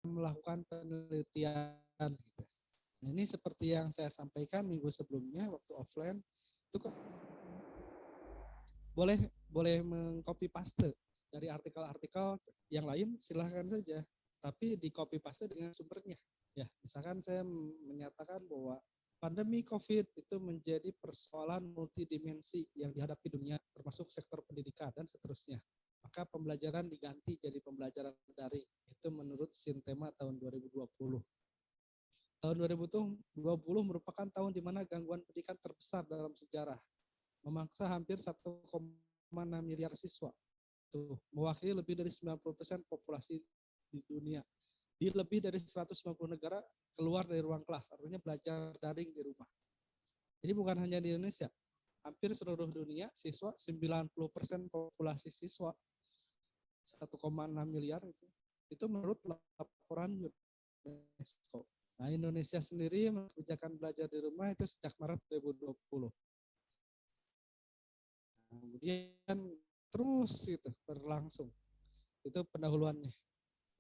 melakukan penelitian. Gitu. Nah, ini seperti yang saya sampaikan minggu sebelumnya waktu offline itu boleh boleh mengcopy paste dari artikel-artikel yang lain silahkan saja, tapi di copy paste dengan sumbernya. Ya, misalkan saya menyatakan bahwa pandemi COVID itu menjadi persoalan multidimensi yang dihadapi dunia, termasuk sektor pendidikan dan seterusnya. Maka pembelajaran diganti jadi pembelajaran daring. Itu menurut Sintema tahun 2020. Tahun 2020 merupakan tahun di mana gangguan pendidikan terbesar dalam sejarah, memaksa hampir 1,6 miliar siswa. Tuh, mewakili lebih dari 90% populasi di dunia. Di lebih dari 150 negara keluar dari ruang kelas, artinya belajar daring di rumah. Jadi bukan hanya di Indonesia, hampir seluruh dunia siswa 90% populasi siswa 1,6 miliar itu menurut laporan UNESCO. Nah, Indonesia sendiri kebijakan belajar di rumah itu sejak Maret 2020. Nah, kemudian terus itu berlangsung. Itu pendahuluannya.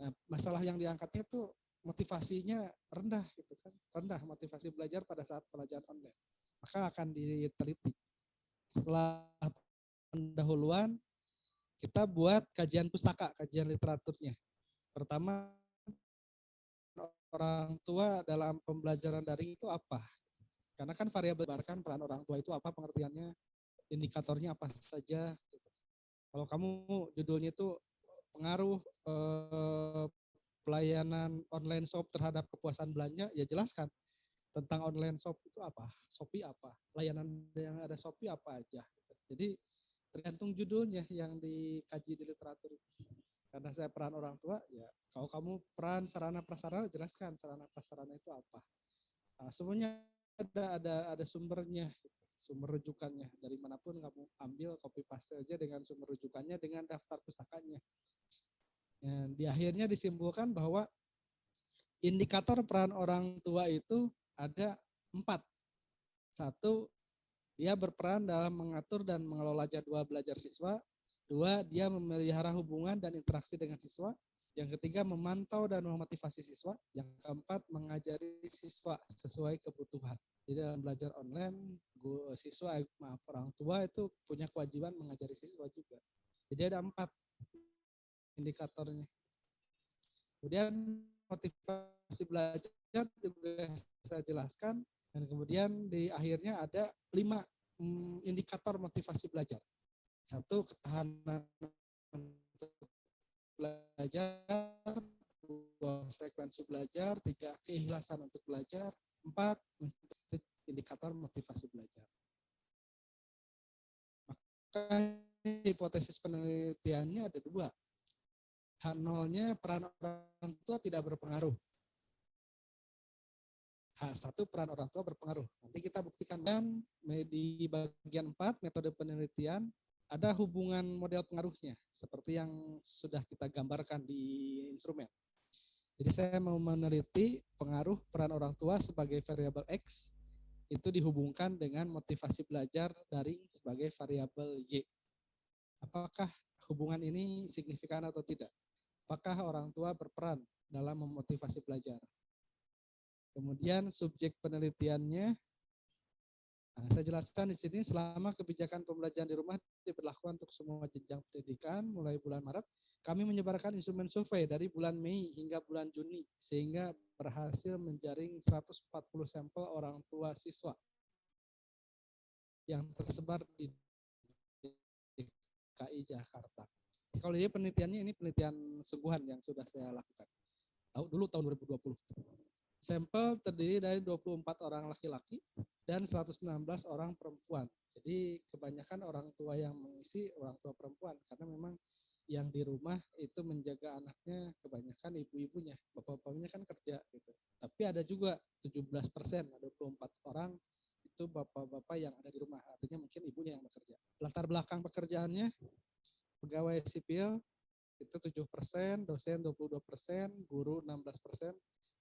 Nah, masalah yang diangkatnya itu motivasinya rendah gitu kan. Rendah motivasi belajar pada saat pelajaran online. Maka akan diteliti. Setelah pendahuluan, kita buat kajian pustaka, kajian literaturnya. Pertama, orang tua dalam pembelajaran daring itu apa? Karena kan variabel peran orang tua itu apa pengertiannya, indikatornya apa saja. Kalau kamu judulnya itu pengaruh pelayanan online shop terhadap kepuasan belanja, ya jelaskan tentang online shop itu apa, Shopee apa, layanan yang ada Shopee apa aja. Jadi tergantung judulnya yang dikaji di literatur itu. Karena saya peran orang tua, ya kalau kamu peran sarana prasarana, jelaskan sarana prasarana itu apa. Nah, semuanya ada sumbernya, gitu. Sumber rujukannya dari manapun kamu ambil copy paste aja dengan sumber rujukannya dengan daftar pustakanya. Dan di akhirnya disimpulkan bahwa indikator peran orang tua itu ada 4. Satu, dia berperan dalam mengatur dan mengelola jadwal belajar siswa. 2, dia memelihara hubungan dan interaksi dengan siswa. Yang ketiga, memantau dan memotivasi siswa. Yang keempat, mengajari siswa sesuai kebutuhan. Jadi dalam belajar online, orang tua itu punya kewajiban mengajari siswa juga. Jadi ada 4 indikatornya. Kemudian motivasi belajar juga saya jelaskan, dan kemudian di akhirnya ada 5 indikator motivasi belajar. 1, ketahanan untuk belajar. 2, frekuensi belajar. 3, keikhlasan untuk belajar. 4, indikator motivasi belajar. Maka hipotesis penelitiannya ada 2. H0-nya peran orang tua tidak berpengaruh. H1 peran orang tua berpengaruh. Nanti kita buktikan dan di bagian 4 metode penelitian ada hubungan model pengaruhnya seperti yang sudah kita gambarkan di instrumen. Jadi saya mau meneliti pengaruh peran orang tua sebagai variabel X itu dihubungkan dengan motivasi belajar daring sebagai variabel Y. Apakah hubungan ini signifikan atau tidak? Apakah orang tua berperan dalam memotivasi belajar? Kemudian subjek penelitiannya, saya jelaskan di sini selama kebijakan pembelajaran di rumah diberlakukan untuk semua jenjang pendidikan mulai bulan Maret, kami menyebarkan instrumen survei dari bulan Mei hingga bulan Juni sehingga berhasil menjaring 140 sampel orang tua siswa yang tersebar di DKI Jakarta. Kalau ini penelitiannya, ini penelitian sungguhan yang sudah saya lakukan. Tahun 2020. Sampel terdiri dari 24 orang laki-laki dan 116 orang perempuan. Jadi kebanyakan orang tua yang mengisi orang tua perempuan karena memang yang di rumah itu menjaga anaknya kebanyakan ibu-ibunya, bapak-bapaknya kan kerja gitu. Tapi ada juga 17%, 24 orang itu bapak-bapak yang ada di rumah, artinya mungkin ibunya yang bekerja. Latar belakang pekerjaannya pegawai sipil itu 7%, dosen 22%, guru 16%.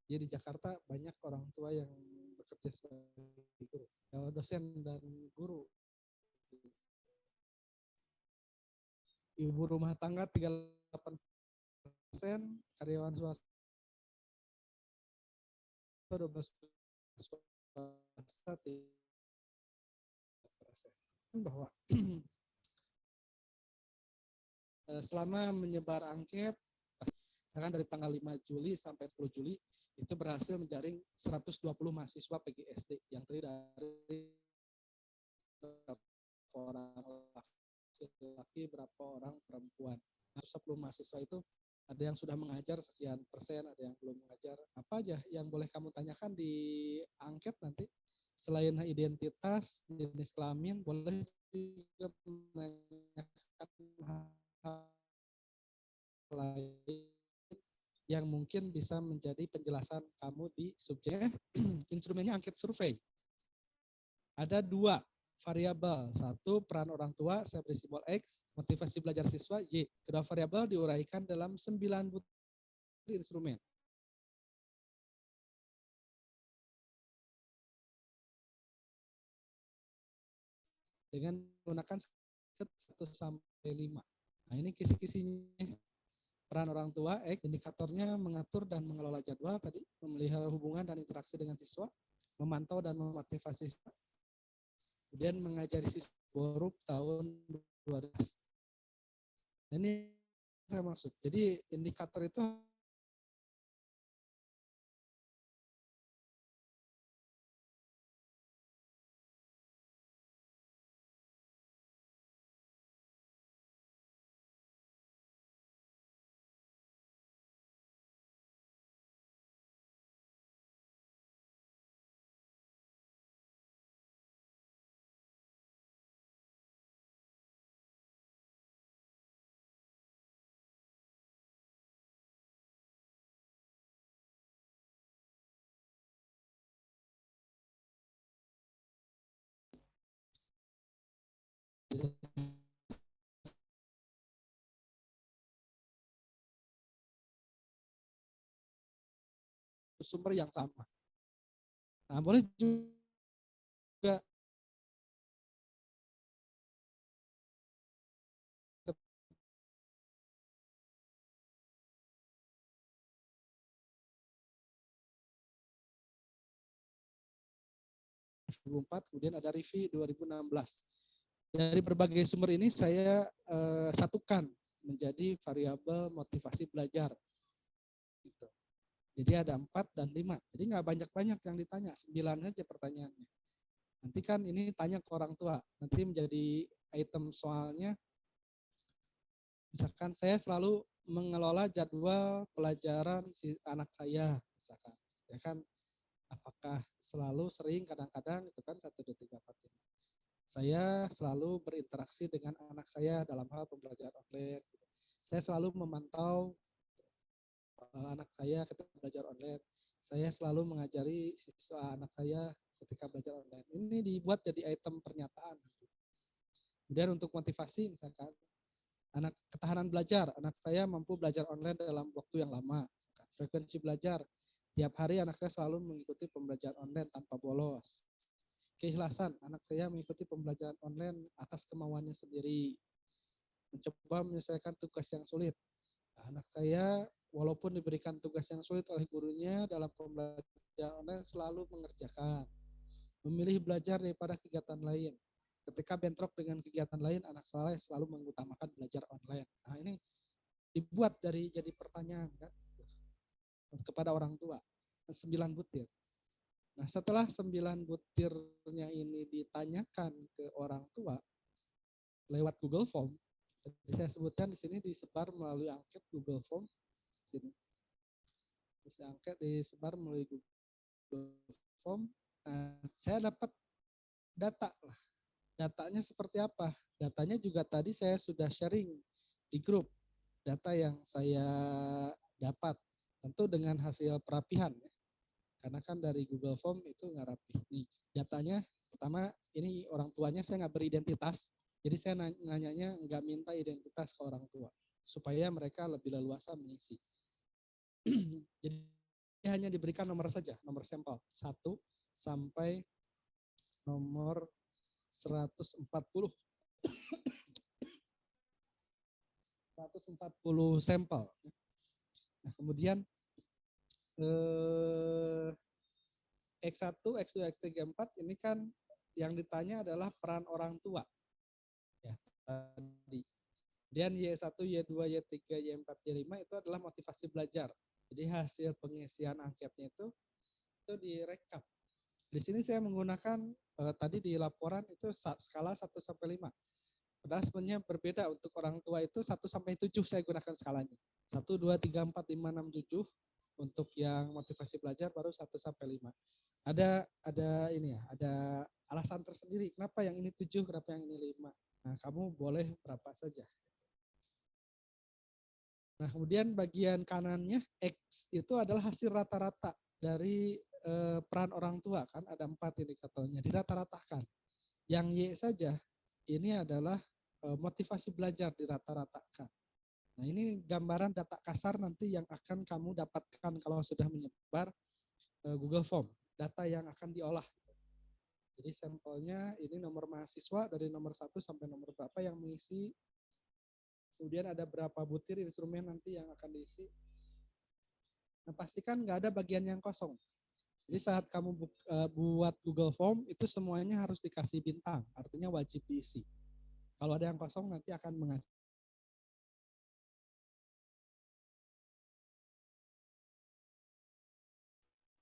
Jadi di Jakarta banyak orang tua yang bekerja sebagai guru, dosen dan guru. Ibu rumah tangga 38%, karyawan swasta swasta 3%. Bahwa selama menyebar angket, misalkan dari tanggal 5 Juli sampai 10 Juli, itu berhasil menjaring 120 mahasiswa PGSD yang terdiri dari berapa orang laki-laki, berapa orang perempuan. 10 mahasiswa itu ada yang sudah mengajar sekian persen, ada yang belum mengajar. Apa aja yang boleh kamu tanyakan di angket nanti? Selain identitas, jenis kelamin, boleh juga menanyakan hal lain yang mungkin bisa menjadi penjelasan kamu di subjek. Instrumennya angket survei. Ada 2 variabel. 1, peran orang tua, saya beri simbol X, motivasi belajar siswa, Y. Kedua variabel diuraikan dalam 9 butir instrumen. Dengan menggunakan 1-5. Nah, ini kisi-kisinya. Peran orang tua, X, indikatornya mengatur dan mengelola jadwal tadi, memelihara hubungan dan interaksi dengan siswa, memantau dan memotivasi siswa, kemudian mengajari siswa Borup tahun 2012. Ini saya maksud. Jadi indikator itu sumber yang sama. Nah, boleh juga 2004, kemudian ada review 2016. Dari berbagai sumber ini saya satukan menjadi variabel motivasi belajar. Gitu. Jadi ada 4 dan 5. Jadi nggak banyak-banyak yang ditanya, 9 saja pertanyaannya. Nanti kan ini tanya ke orang tua. Nanti menjadi item soalnya, misalkan saya selalu mengelola jadwal pelajaran si anak saya, misalkan. Ya kan, apakah selalu, sering, kadang-kadang, itu kan 1, 2, 3, 4, 5. Saya selalu berinteraksi dengan anak saya dalam hal pembelajaran online. Saya selalu memantau anak saya ketika belajar online. Saya selalu mengajari siswa anak saya ketika belajar online. Ini dibuat jadi item pernyataan. Kemudian untuk motivasi, misalkan anak ketahanan belajar, anak saya mampu belajar online dalam waktu yang lama. Misalkan. Frekuensi belajar, tiap hari anak saya selalu mengikuti pembelajaran online tanpa bolos. Keikhlasan, anak saya mengikuti pembelajaran online atas kemauannya sendiri. Mencoba menyelesaikan tugas yang sulit. Anak saya walaupun diberikan tugas yang sulit oleh gurunya dalam pembelajaran online selalu mengerjakan. Memilih belajar daripada kegiatan lain. Ketika bentrok dengan kegiatan lain, anak saya selalu mengutamakan belajar online. Nah, ini dibuat dari jadi pertanyaan kan kepada orang tua. 9 butir. Nah, setelah 9 butirnya ini ditanyakan ke orang tua lewat Google Form, jadi saya sebutkan di sini disebar melalui angket Google Form. Sini. Terus angket disebar melalui Google Form. Nah, saya dapat data lah. Datanya seperti apa? Datanya juga tadi saya sudah sharing di grup. Data yang saya dapat. Tentu dengan hasil perapihan. Ya. Karena kan dari Google Form itu nggak rapi. Nih, datanya pertama ini orang tuanya saya nggak beridentitas. Jadi saya nanyanya nggak minta identitas ke orang tua. Supaya mereka lebih leluasa mengisi. Jadi hanya diberikan nomor saja, nomor sampel 1 sampai nomor 140. 140 sampel. Nah, kemudian X1, X2, X3, X4 ini kan yang ditanya adalah peran orang tua. Ya, tadi. Dan Y1, Y2, Y3, Y4, Y5 itu adalah motivasi belajar. Jadi hasil pengisian anketnya itu direkap. Di sini saya menggunakan tadi di laporan itu skala 1 sampai 5. Padahal sebenarnya berbeda untuk orang tua itu 1 sampai 7 saya gunakan skalanya. 1, 2, 3, 4, 5, 6, 7. Untuk yang motivasi belajar baru 1 sampai 5. Ada ini ya, ada alasan tersendiri kenapa yang ini 7, kenapa yang ini 5. Nah, kamu boleh berapa saja. Nah, kemudian bagian kanannya X itu adalah hasil rata-rata dari peran orang tua, kan ada 4 indikatornya, dirata-ratakan. Yang Y saja ini adalah motivasi belajar dirata-ratakan. Nah, ini gambaran data kasar nanti yang akan kamu dapatkan kalau sudah menyebar Google Form, data yang akan diolah. Jadi sampelnya ini nomor mahasiswa dari nomor 1 sampai nomor berapa yang mengisi. Kemudian ada berapa butir instrumen nanti yang akan diisi. Nah, pastikan nggak ada bagian yang kosong. Jadi saat kamu buat Google Form, itu semuanya harus dikasih bintang. Artinya wajib diisi. Kalau ada yang kosong, nanti akan mengacau.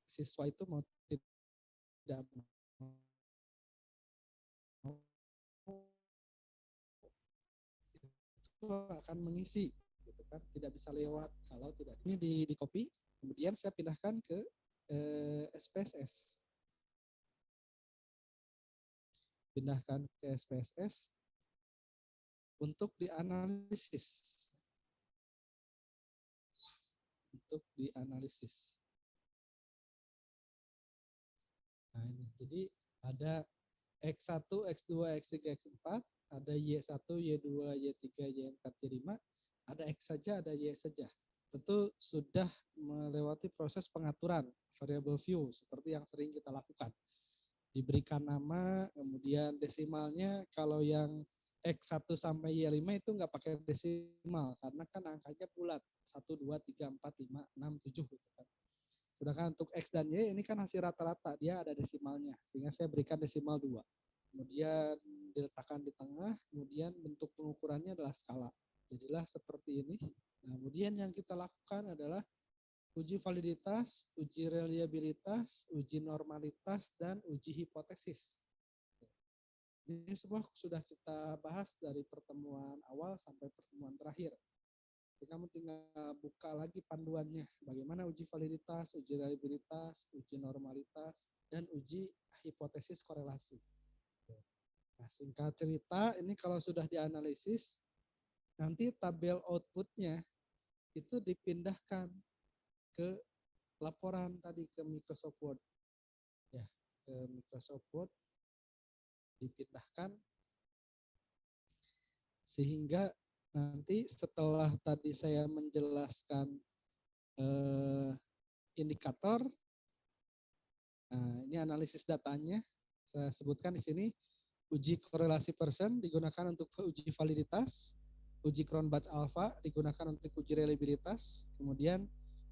Siswa itu mau tidak mau itu akan mengisi. Gitu kan. Tidak bisa lewat kalau tidak. Ini di copy, kemudian saya pindahkan ke SPSS. Pindahkan ke SPSS untuk dianalisis. Untuk dianalisis. Nah, ini. Jadi ada X1, X2, X3, X4, ada Y1, Y2, Y3, Y4, Y5, ada X saja, ada Y saja. Tentu sudah melewati proses pengaturan variable view seperti yang sering kita lakukan. Diberikan nama, kemudian desimalnya kalau yang X1 sampai Y5 itu nggak pakai desimal karena kan angkanya bulat. 1, 2, 3, 4, 5, 6, 7 gitu kan. Sedangkan untuk X dan Y ini kan hasil rata-rata, dia ada desimalnya. Sehingga saya berikan desimal 2. Kemudian diletakkan di tengah, kemudian bentuk pengukurannya adalah skala. Jadilah seperti ini. Nah, kemudian yang kita lakukan adalah uji validitas, uji reliabilitas, uji normalitas, dan uji hipotesis. Ini semua sudah kita bahas dari pertemuan awal sampai pertemuan terakhir. Jadi kamu tinggal buka lagi panduannya. Bagaimana uji validitas, uji reliabilitas, uji normalitas, dan uji hipotesis korelasi. Nah, singkat cerita, ini kalau sudah dianalisis, nanti tabel outputnya itu dipindahkan ke laporan tadi ke Microsoft Word. Ya, ke Microsoft Word dipindahkan sehingga nanti setelah tadi saya menjelaskan indikator, nah ini analisis datanya, saya sebutkan di sini, uji korelasi persen digunakan untuk uji validitas, uji Cronbach alpha digunakan untuk uji reliabilitas, kemudian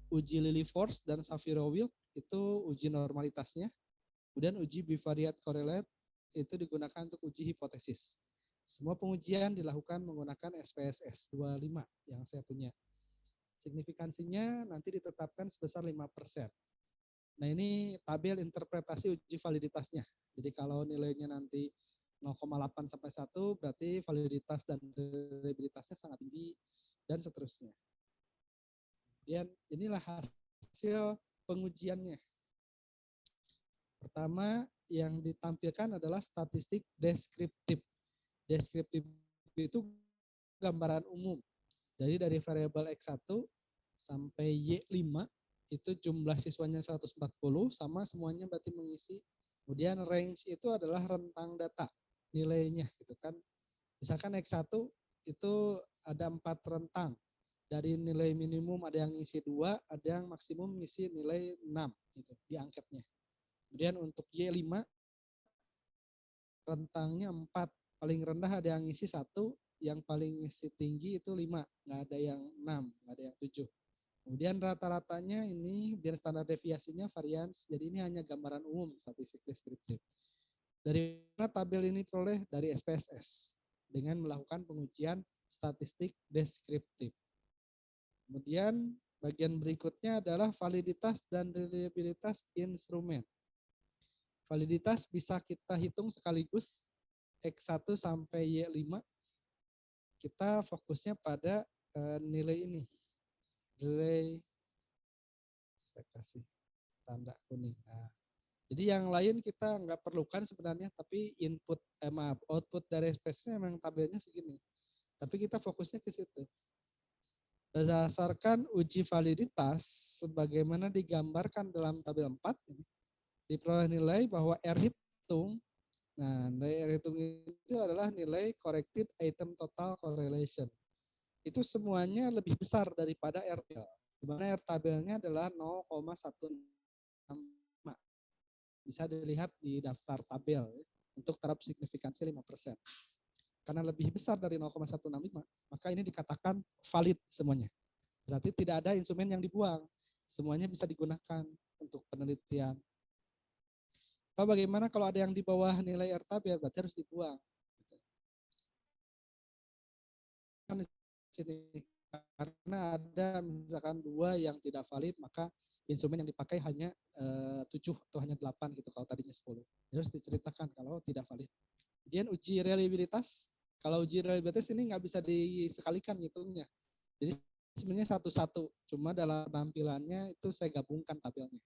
uji Lily-Force dan Shapiro-Wilk itu uji normalitasnya, kemudian uji bivariate correlate itu digunakan untuk uji hipotesis. Semua pengujian dilakukan menggunakan SPSS 25 yang saya punya. Signifikansinya nanti ditetapkan sebesar 5%. Nah, ini tabel interpretasi uji validitasnya. Jadi kalau nilainya nanti 0,8 sampai 1 berarti validitas dan reliabilitasnya sangat tinggi dan seterusnya. Dan inilah hasil pengujiannya. Pertama yang ditampilkan adalah statistik deskriptif. Deskriptif itu gambaran umum. Jadi dari variabel X1 sampai Y5 itu jumlah siswanya 140 sama semuanya berarti mengisi. Kemudian range itu adalah rentang data nilainya gitu kan. Misalkan X1 itu ada 4 rentang. Dari nilai minimum ada yang ngisi 2, ada yang maksimum ngisi nilai 6 gitu di angketnya. Kemudian untuk Y5 rentangnya 4, paling rendah ada yang ngisi 1, yang paling ngisi tinggi itu 5, nggak ada yang 6, nggak ada yang 7. Kemudian rata-ratanya ini biar standar deviasinya varians. Jadi ini hanya gambaran umum statistik deskriptif. Dari mana tabel ini peroleh? Dari SPSS dengan melakukan pengujian statistik deskriptif. Kemudian bagian berikutnya adalah validitas dan reliabilitas instrumen. Validitas bisa kita hitung sekaligus X1 sampai Y5. Kita fokusnya pada nilai ini. Nilai, saya kasih tanda kuning. Nah, jadi yang lain kita nggak perlukan sebenarnya, tapi output dari SPSS memang tabelnya segini. Tapi kita fokusnya ke situ. Berdasarkan uji validitas, sebagaimana digambarkan dalam tabel 4, diperoleh nilai bahwa R hitung. Nah, nilai R hitung itu adalah nilai corrected item total correlation. Itu semuanya lebih besar daripada R tabel. Di mana R tabelnya adalah 0,165. Bisa dilihat di daftar tabel untuk taraf signifikansi 5%. Karena lebih besar dari 0,165, maka ini dikatakan valid semuanya. Berarti tidak ada instrumen yang dibuang. Semuanya bisa digunakan untuk penelitian. Pak, bagaimana kalau ada yang di bawah nilai R tabel, berarti harus dibuang. Karena ada misalkan 2 yang tidak valid, maka instrumen yang dipakai hanya 7 atau hanya 8 gitu kalau tadinya 10. Harus diceritakan kalau tidak valid. Kemudian uji reliabilitas. Kalau uji reliabilitas ini nggak bisa disekalikan ngitungnya. Jadi sebenarnya satu-satu. Cuma dalam tampilannya itu saya gabungkan tabelnya.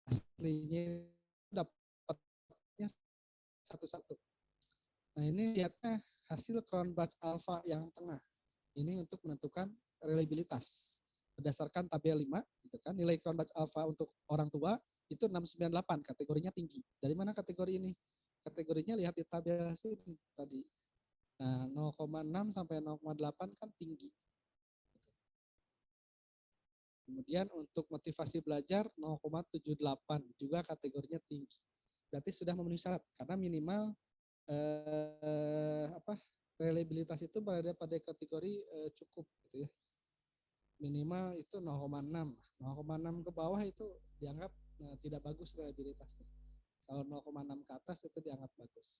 Aslinya dapatnya satu-satu. Nah ini lihatnya hasil Cronbach alpha yang tengah. Ini untuk menentukan reliabilitas. Berdasarkan tabel 5, gitu kan, nilai Cronbach alpha untuk orang tua itu 698, kategorinya tinggi. Dari mana kategori ini? Kategorinya lihat di tabel sini tadi. Nah, 0,6 sampai 0,8 kan tinggi. Kemudian untuk motivasi belajar 0,78 juga kategorinya tinggi. Berarti sudah memenuhi syarat karena minimal reliabilitas itu berada pada kategori cukup gitu ya. Minimal itu 0,6. 0,6 ke bawah itu dianggap tidak bagus reliabilitasnya. Kalau 0,6 ke atas itu dianggap bagus.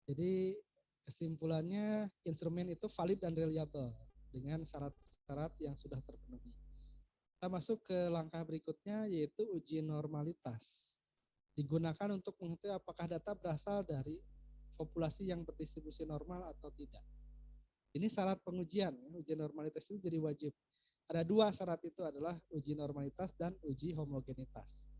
Jadi kesimpulannya instrumen itu valid dan reliable dengan syarat-syarat yang sudah terpenuhi. Kita masuk ke langkah berikutnya yaitu uji normalitas. Digunakan untuk mengetahui apakah data berasal dari populasi yang berdistribusi normal atau tidak. Ini syarat pengujian, uji normalitas itu jadi wajib. Ada 2 syarat itu adalah uji normalitas dan uji homogenitas.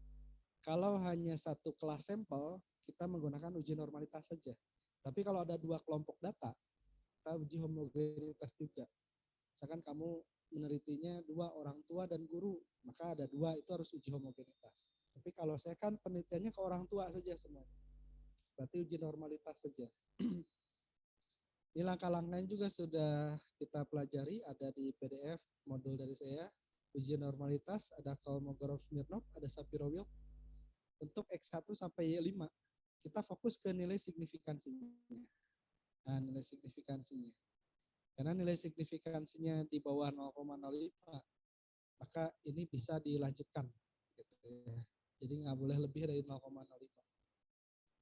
Kalau hanya satu kelas sampel, kita menggunakan uji normalitas saja. Tapi kalau ada 2 kelompok data, kita uji homogenitas juga. Misalkan kamu menelitinya 2 orang tua dan guru, maka ada 2 itu harus uji homogenitas. Tapi kalau saya kan penelitiannya ke orang tua saja semuanya. Berarti uji normalitas saja. Ini langkah-langkahnya juga sudah kita pelajari, ada di PDF modul dari saya. Uji normalitas, ada Kolmogorov-Smirnov, ada Shapiro-Wilk. Untuk X1 sampai Y5, kita fokus ke nilai signifikansinya. Nah, nilai signifikansinya. Karena nilai signifikansinya di bawah 0,05, maka ini bisa dilanjutkan. Gitu ya. Jadi nggak boleh lebih dari 0,05.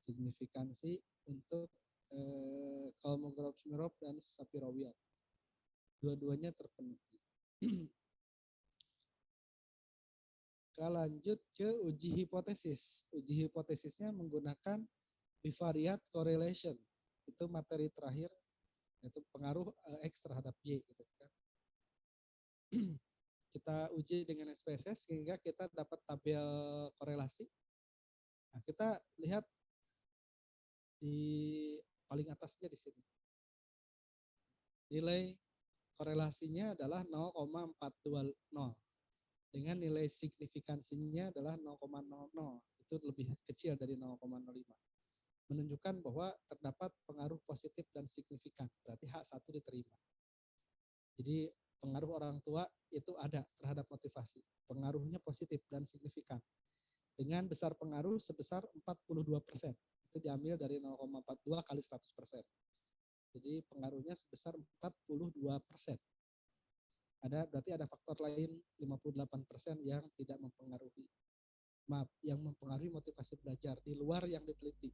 Signifikansi untuk Kolmogorov-Smirnov dan Shapiro-Wilk. Dua-duanya terpenuhi. Kita lanjut ke uji hipotesis. Uji hipotesisnya menggunakan bivariate correlation. Itu materi terakhir, yaitu pengaruh X terhadap Y. Gitu kan. Kita uji dengan SPSS sehingga kita dapat tabel korelasi. Nah, kita lihat di paling atasnya di sini. Nilai korelasinya adalah 0,420 dengan nilai signifikansinya adalah 0,00. Itu lebih kecil dari 0,05. Menunjukkan bahwa terdapat pengaruh positif dan signifikan. Berarti H1 diterima. Jadi pengaruh orang tua itu ada terhadap motivasi. Pengaruhnya positif dan signifikan. Dengan besar pengaruh sebesar 42%. Itu diambil dari 0,42 kali 100%. Jadi pengaruhnya sebesar 42%. Berarti ada faktor lain 58% yang tidak mempengaruhi. Yang mempengaruhi motivasi belajar di luar yang diteliti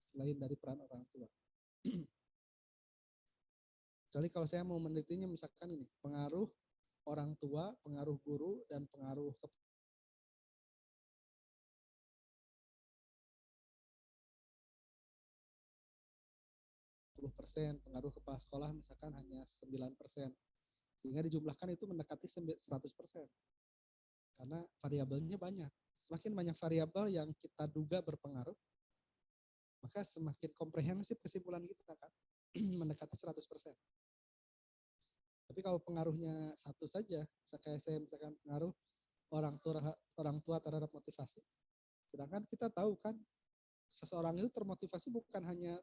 selain dari peran orang tua. Kecuali kalau saya mau menelitinya misalkan ini, pengaruh orang tua, pengaruh guru, dan pengaruh persen, pengaruh kepala sekolah misalkan hanya 9%, sehingga dijumlahkan itu mendekati 100%, karena variabelnya banyak. Semakin banyak variabel yang kita duga berpengaruh, maka semakin komprehensif kesimpulan kita kan, mendekati 100%. Tapi kalau pengaruhnya satu saja, misalkan pengaruh orang tua terhadap motivasi, sedangkan kita tahu kan seseorang itu termotivasi bukan hanya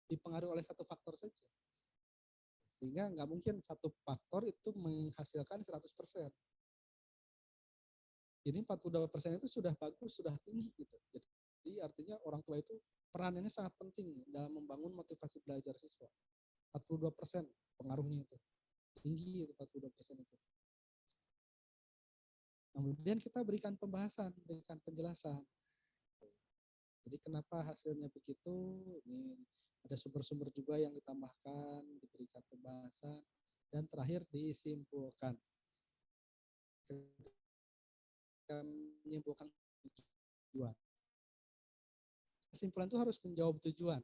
dipengaruhi oleh satu faktor saja. Sehingga nggak mungkin satu faktor itu menghasilkan 100%. Ini 42% itu sudah bagus, sudah tinggi gitu. Jadi artinya orang tua itu perannya sangat penting dalam membangun motivasi belajar siswa. 42% pengaruhnya itu. Tinggi itu 42% itu. Kemudian kita berikan pembahasan, berikan penjelasan. Jadi kenapa hasilnya begitu? Ini ada sumber-sumber juga yang ditambahkan, diberikan pembahasan, dan terakhir disimpulkan. Kita menyimpulkan tujuan. Kesimpulan itu harus menjawab tujuan.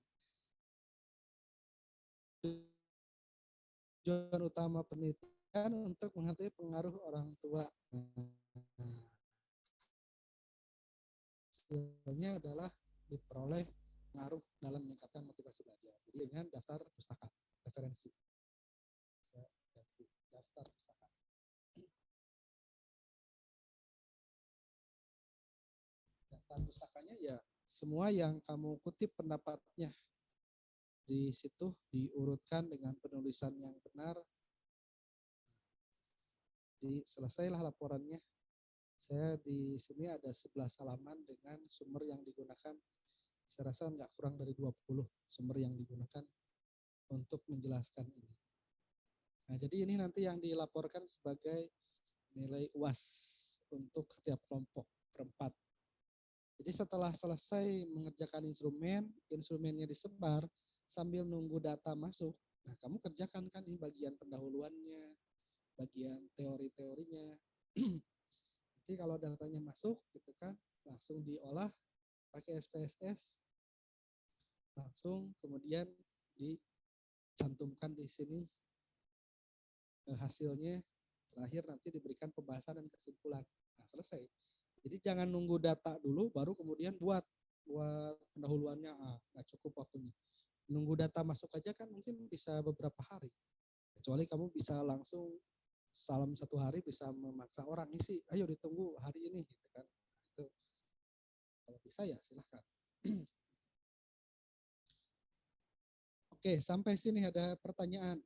Tujuan utama penelitian untuk mengetahui pengaruh orang tua. Hasilnya adalah diperoleh pengaruh dalam meningkatkan motivasi belajar. Jadi dengan daftar pustaka, referensi. Daftar pustaka. Daftar pustakanya ya semua yang kamu kutip pendapatnya. Di situ diurutkan dengan penulisan yang benar. Selesailah laporannya. Saya di sini ada 11 halaman dengan sumber yang digunakan. Saya rasa nggak kurang dari 20 sumber yang digunakan untuk menjelaskan ini. Nah, jadi ini nanti yang dilaporkan sebagai nilai UAS untuk setiap kelompok berempat. Jadi setelah selesai mengerjakan instrumennya disebar sambil nunggu data masuk. Nah, kamu kerjakan kan ini bagian pendahuluannya, bagian teori-teorinya. Nanti kalau datanya masuk gitu kan, langsung diolah pakai SPSS, langsung kemudian dicantumkan di sini hasilnya, terakhir nanti diberikan pembahasan dan kesimpulan. Nah, selesai. Jadi jangan nunggu data dulu baru kemudian buat pendahuluannya, nggak cukup waktunya. Nunggu data masuk aja kan mungkin bisa beberapa hari. Kecuali kamu bisa langsung salam satu hari bisa memaksa orang isi, ayo ditunggu hari ini gitu kan. Itu kalau bisa ya silahkan. Oke, sampai sini ada pertanyaan.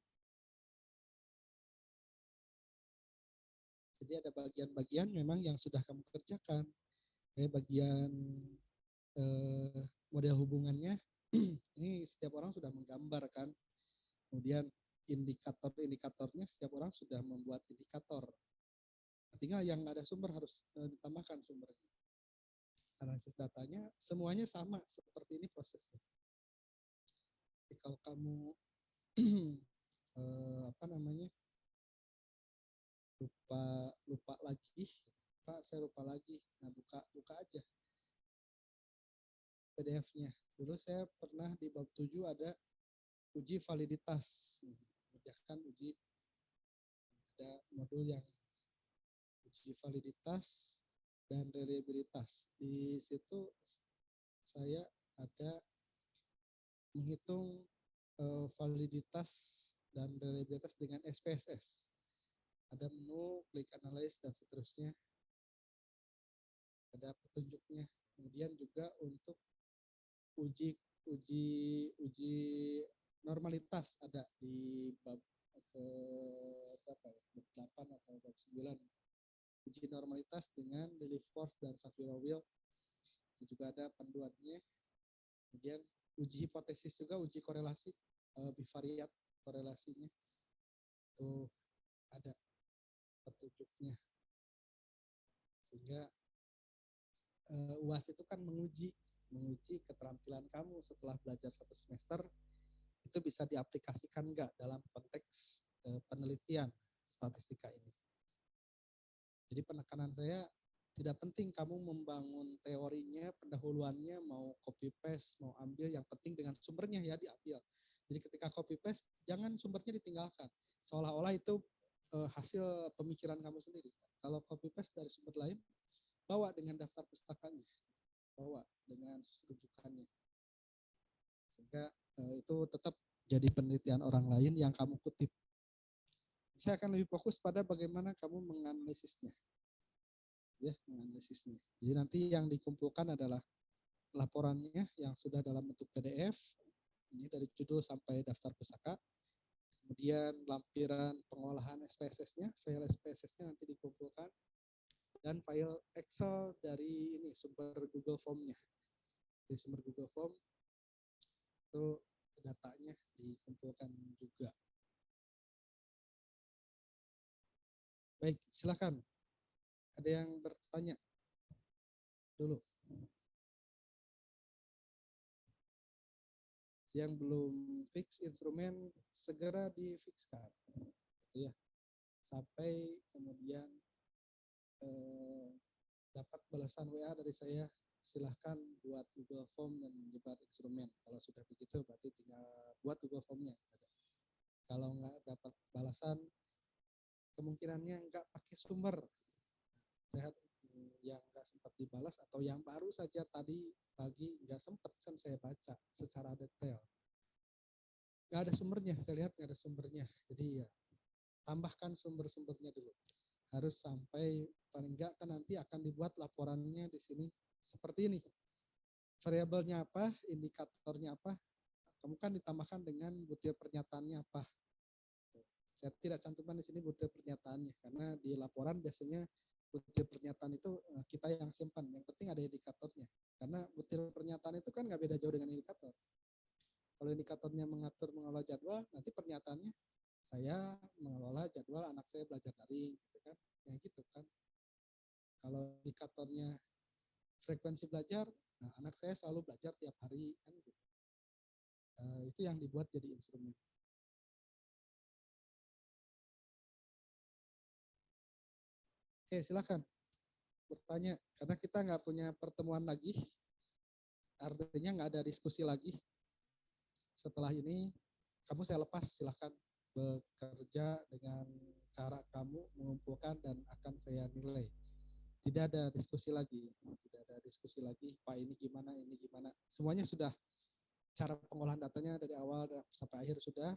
Jadi ada bagian-bagian memang yang sudah kamu kerjakan. Kayak bagian model hubungannya, ini setiap orang sudah menggambarkan. Kemudian indikator-indikatornya setiap orang sudah membuat indikator. Tinggal yang ada sumber harus ditambahkan sumbernya. Analisis datanya semuanya sama seperti ini prosesnya. Jadi kalau kamu lupa lagi, Pak saya lupa lagi. Nah buka aja PDF-nya. Dulu saya pernah di bab 7 ada uji validitas. Mengerjakan ada modul yang uji validitas dan reliabilitas. Di situ saya ada menghitung validitas dan reliabilitas dengan SPSS. Ada menu, klik analyze dan seterusnya. Ada petunjuknya. Kemudian juga untuk uji normalitas ada di bab ke berapa ya? Bab 8 atau bab 9. Uji normalitas dengan Lily Force dan Safira Will. Itu juga ada panduannya. Kemudian uji hipotesis juga, uji korelasi, bivariat korelasinya. Itu ada. petunjuknya. Sehingga UAS itu kan menguji keterampilan kamu setelah belajar 1 semester, itu bisa diaplikasikan enggak dalam konteks penelitian statistika ini. Jadi penekanan saya, tidak penting kamu membangun teorinya, pendahuluannya, mau copy paste, mau ambil, yang penting dengan sumbernya ya diambil. Jadi ketika copy paste, jangan sumbernya ditinggalkan. Seolah-olah itu hasil pemikiran kamu sendiri. Kalau copy paste dari sumber lain, bawa dengan daftar pustakanya, bawa dengan rujukannya. Sehingga itu tetap jadi penelitian orang lain yang kamu kutip. Saya akan lebih fokus pada bagaimana kamu menganalisisnya. Ya, menganalisisnya. Jadi nanti yang dikumpulkan adalah laporannya yang sudah dalam bentuk PDF, ini dari judul sampai daftar pusaka. Kemudian lampiran pengolahan SPSS-nya, file SPSS-nya nanti dikumpulkan, dan file Excel dari ini sumber Google Form-nya. Di sumber Google Form itu datanya dikumpulkan juga. Baik, silakan. Ada yang bertanya dulu? Yang belum fix instrumen segera difikskan, gitu ya. Sampai kemudian dapat balasan WA dari saya, silahkan buat Google Form dan menyebar instrumen. Kalau sudah begitu berarti tinggal buat Google Form-nya. Kalau nggak dapat balasan, kemungkinannya nggak pakai sumber. Saya yang nggak sempat dibalas atau yang baru saja tadi pagi nggak sempat kan saya baca secara detail. Nggak ada sumbernya, saya lihat nggak ada sumbernya. Jadi ya tambahkan sumber-sumbernya dulu. Harus sampai paling nggak kan nanti akan dibuat laporannya di sini seperti ini. Variabelnya apa, indikatornya apa, kamu kan ditambahkan dengan butir pernyataannya apa. Saya tidak cantumkan di sini butir pernyataannya karena di laporan biasanya butir pernyataan itu kita yang simpan. Yang penting ada indikatornya. Karena butir pernyataan itu kan nggak beda jauh dengan indikator. Kalau indikatornya mengolah jadwal, nanti pernyataannya saya mengelola jadwal anak saya belajar daring, gitu kan? Yang gitu kan. Kalau indikatornya frekuensi belajar, nah anak saya selalu belajar tiap hari, kan gitu. Itu yang dibuat jadi instrumen. Oke, silakan bertanya. Karena kita nggak punya pertemuan lagi, artinya nggak ada diskusi lagi. Setelah ini, kamu saya lepas, silakan bekerja dengan cara kamu mengumpulkan dan akan saya nilai. Tidak ada diskusi lagi, Pak ini gimana, semuanya sudah, cara pengolahan datanya dari awal sampai akhir sudah,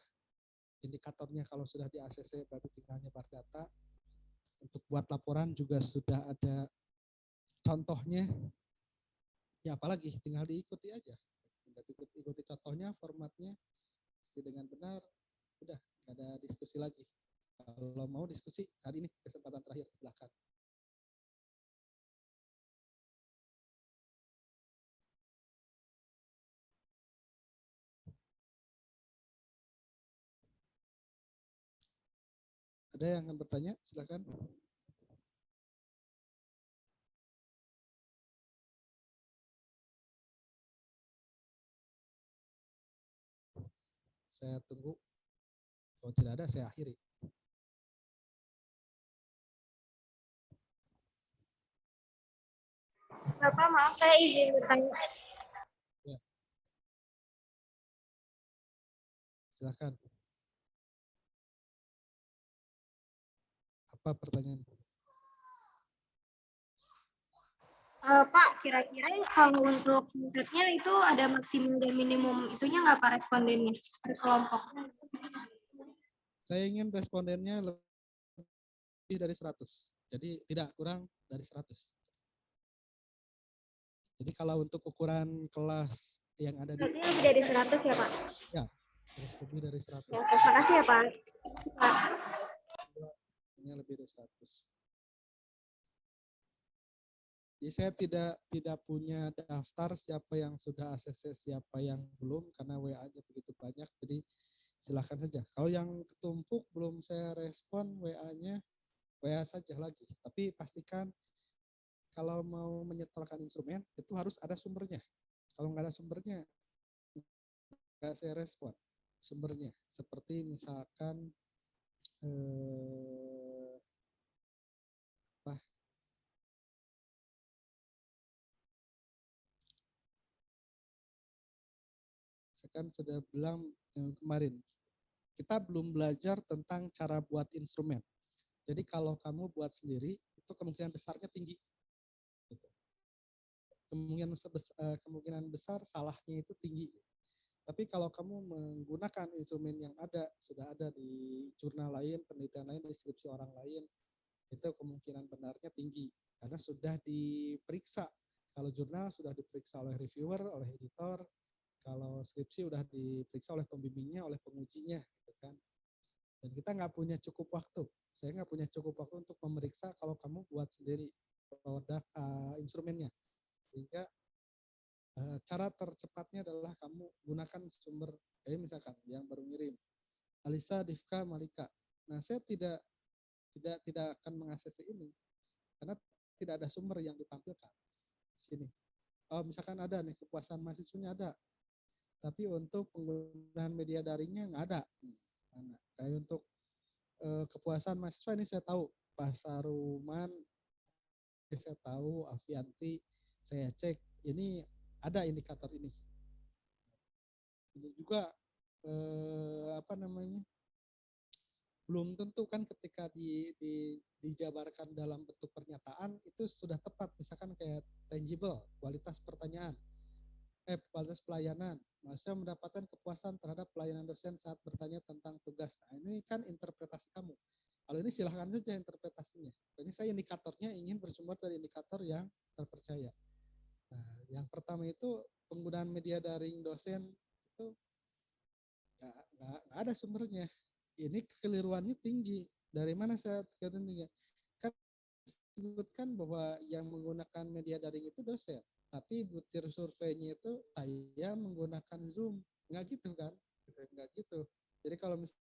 indikatornya kalau sudah di ACC berarti tinggal nyebar data, untuk buat laporan juga sudah ada contohnya, ya apalagi tinggal diikuti aja, ikuti contohnya, formatnya, isi dengan benar, udah nggak ada diskusi lagi. Kalau mau diskusi hari ini kesempatan terakhir, silakan. Ada yang akan bertanya? Silakan. Saya tunggu. Kalau tidak ada, saya akhiri. Bapak, maaf saya izin bertanya. Ya. Silakan. Apa pertanyaan? Pak, kira-kira kalau untuk singkatnya itu ada maksimum dan minimum itunya nggak Pak respondennya per kelompok? Saya ingin respondennya lebih dari 100. Jadi tidak kurang dari 100. Jadi kalau untuk ukuran kelas yang ada di... Berarti lebih dari 100 ya Pak? Ya, harus lebih dari 100. Ya, terima kasih ya Pak. Ini lebih dari 100. Jadi saya tidak punya daftar siapa yang sudah ACC, siapa yang belum, karena WA-nya begitu banyak. Jadi silakan saja. Kalau yang ketumpuk belum saya respon WA-nya, WA saja lagi. Tapi pastikan kalau mau menyetorkan instrumen itu harus ada sumbernya. Kalau nggak ada sumbernya, nggak saya respon sumbernya. Seperti misalkan apa, saya kan sudah bilang kemarin, kita belum belajar tentang cara buat instrumen. Jadi kalau kamu buat sendiri, itu kemungkinan besarnya tinggi. Gitu. Kemungkinan besar salahnya itu tinggi. Tapi kalau kamu menggunakan instrumen yang sudah ada di jurnal lain, penelitian lain, deskripsi orang lain, itu kemungkinan benarnya tinggi. Karena sudah diperiksa. Kalau jurnal sudah diperiksa oleh reviewer, oleh editor. Kalau skripsi sudah diperiksa oleh pembimbingnya, oleh pengujinya. Gitu kan. Dan kita nggak punya cukup waktu. Saya nggak punya cukup waktu untuk memeriksa kalau kamu buat sendiri produk instrumennya. Sehingga cara tercepatnya adalah kamu gunakan sumber, misalkan yang baru ngirim, Alisa, Divka, Malika. Nah, saya tidak akan mengakses ini karena tidak ada sumber yang ditampilkan di sini. Oh, misalkan ada nih kepuasan mahasiswanya ada, tapi untuk penggunaan media daringnya nggak ada. Nah, kayak untuk kepuasan mahasiswa ini saya tahu, Pak Saruman saya tahu, Avianti saya cek, ini ada indikator ini. Ini juga apa namanya, belum tentu kan ketika dijabarkan dalam bentuk pernyataan itu sudah tepat, misalkan kayak tangible, kualitas pertanyaan, kualitas pelayanan, mahasiswa mendapatkan kepuasan terhadap pelayanan dosen saat bertanya tentang tugas. Nah, ini kan interpretasi kamu. Kalau ini silahkan saja interpretasinya. Ini saya indikatornya ingin bersumber dari indikator yang terpercaya. Nah, yang pertama itu penggunaan media daring dosen itu nggak ada sumbernya. Ini kekeliruannya tinggi. Dari mana saya tinggi? Kan disebutkan bahwa yang menggunakan media daring itu dosen, tapi butir surveinya itu saya menggunakan Zoom. Nggak gitu kan? Nggak gitu. Jadi kalau misalkan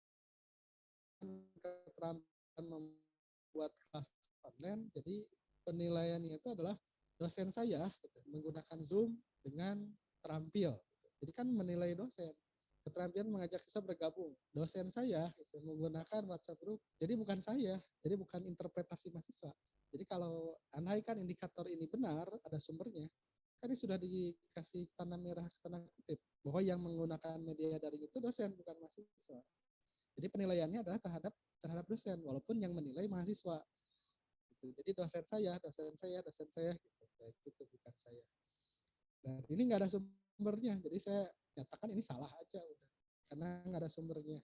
keterampilan membuat kelas online, jadi penilaiannya itu adalah dosen saya gitu, menggunakan Zoom dengan terampil. Jadi kan menilai dosen. Keterampilan mengajak siswa bergabung. Dosen saya gitu, menggunakan WhatsApp group. Jadi bukan saya, jadi bukan interpretasi mahasiswa. Jadi kalau andaikan indikator ini benar, ada sumbernya, kan ini sudah dikasih tanda merah, tanda kutip, bahwa yang menggunakan media daring itu dosen, bukan mahasiswa. Jadi penilaiannya adalah terhadap dosen, walaupun yang menilai mahasiswa. Gitu. Jadi dosen saya, gitu. Kayak gitu, bukan saya. Dan ini nggak ada sumbernya, jadi saya nyatakan ini salah aja udah, karena nggak ada sumbernya.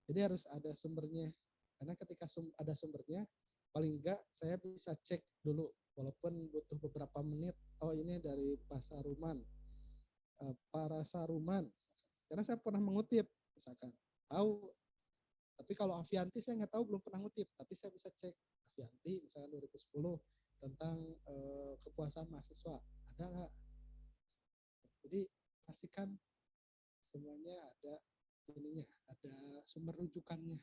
Jadi harus ada sumbernya, karena ketika ada sumbernya, paling enggak saya bisa cek dulu, walaupun butuh beberapa menit. Oh, ini dari Pak Saruman, para Saruman, karena saya pernah mengutip, misalkan tahu. Tapi kalau Avianti saya nggak tahu, belum pernah ngutip, tapi saya bisa cek Avianti misalkan 2010 tentang kepuasan mahasiswa, ada nggak? Jadi pastikan semuanya ada ininya, ada sumber rujukannya.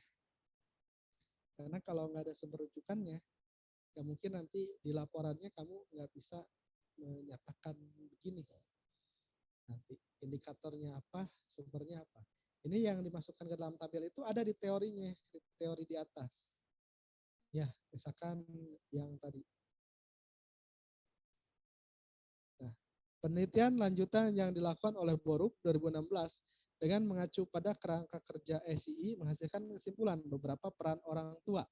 Karena kalau nggak ada sumber rujukannya, ya mungkin nanti di laporannya kamu nggak bisa menyatakan begini. Nanti indikatornya apa, sumbernya apa. Ini yang dimasukkan ke dalam tabel itu ada di teorinya, di teori di atas. Ya, misalkan yang tadi. Nah, penelitian lanjutan yang dilakukan oleh Borup 2016 dengan mengacu pada kerangka kerja SII menghasilkan kesimpulan beberapa peran orang tua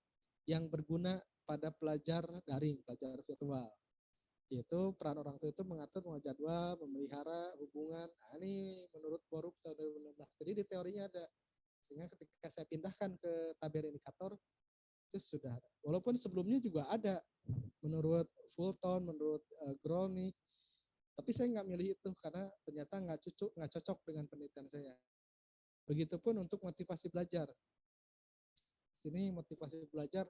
yang berguna pada pelajar daring, pelajar virtual. Yaitu peran orang tua itu mengatur, menjadwal, memelihara hubungan. Nah, ini menurut Borup tahun 2016. Jadi di teorinya ada. Sehingga ketika saya pindahkan ke tabel indikator, itu sudah ada. Walaupun sebelumnya juga ada. Menurut Fulton, menurut Gronick, tapi saya nggak milih itu karena ternyata nggak cocok dengan penelitian saya. Begitupun untuk motivasi belajar. Sini motivasi belajar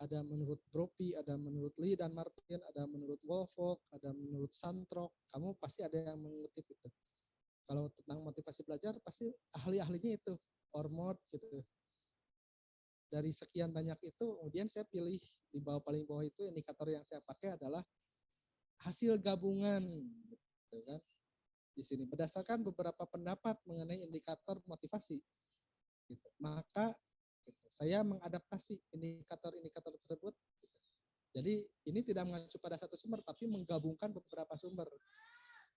ada menurut Bropi, ada menurut Lee dan Martin, ada menurut Wolfok, ada menurut Santrok. Kamu pasti ada yang mengutip itu. Kalau tentang motivasi belajar pasti ahli-ahlinya itu, Ormod gitu. dari sekian banyak itu, kemudian saya pilih di bawah paling bawah itu indikator yang saya pakai adalah hasil gabungan, gitu kan. Di sini berdasarkan beberapa pendapat mengenai indikator motivasi, gitu. Maka gitu, saya mengadaptasi indikator-indikator tersebut. Gitu. Jadi ini tidak mengacu pada satu sumber, tapi menggabungkan beberapa sumber,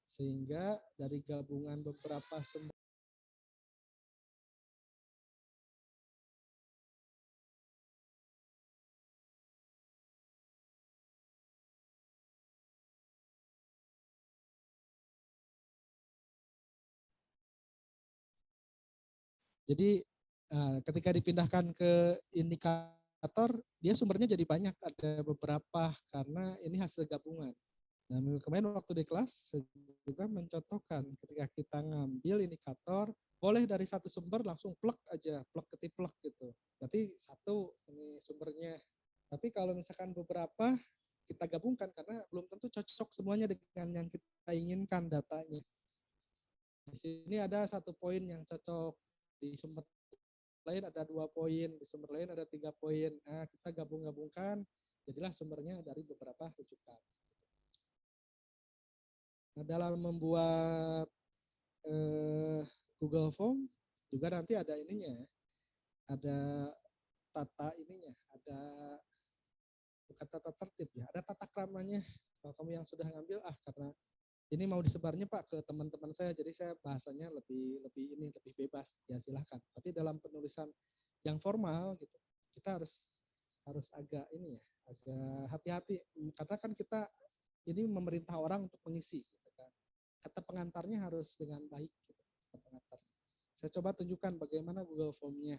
sehingga dari gabungan beberapa sumber. Jadi ketika dipindahkan ke indikator, dia sumbernya jadi banyak, ada beberapa karena ini hasil gabungan. Nah, kemarin waktu di kelas saya juga mencontohkan ketika kita ngambil indikator, boleh dari satu sumber langsung plug aja, plug ketiplek gitu. Berarti satu ini sumbernya. Tapi kalau misalkan beberapa kita gabungkan karena belum tentu cocok semuanya dengan yang kita inginkan datanya. Di sini ada satu poin yang cocok, di sumber lain ada 2 poin, di sumber lain ada 3 poin. Nah, kita gabung-gabungkan, jadilah sumbernya dari beberapa rujukan. Nah, dalam membuat Google Form juga nanti ada ininya, ada tata ininya, ada bukan tata tertib ya, ada tata kramanya. Kalau kamu yang sudah ngambil, karena ini mau disebarnya Pak ke teman-teman saya, jadi saya bahasanya lebih bebas, ya silahkan. Tapi dalam penulisan yang formal gitu, kita harus agak ini ya, agak hati-hati karena kan kita ini memerintah orang untuk mengisi, gitu kan. Kata pengantarnya harus dengan baik, gitu, kata pengantar. Saya coba tunjukkan bagaimana Google Form-nya.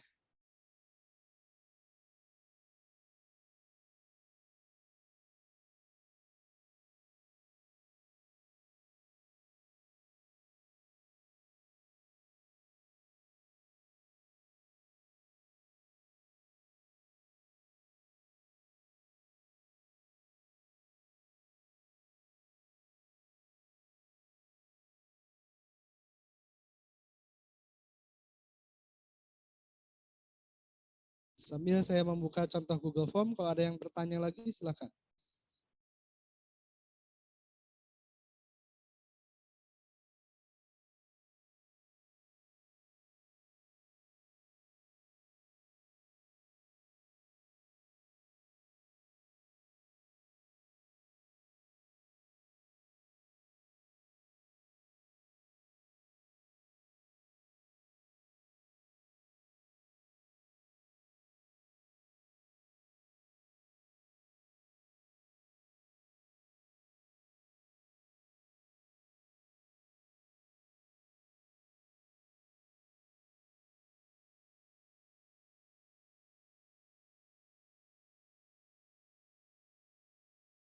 Sambil saya membuka contoh Google Form, kalau ada yang bertanya lagi silakan.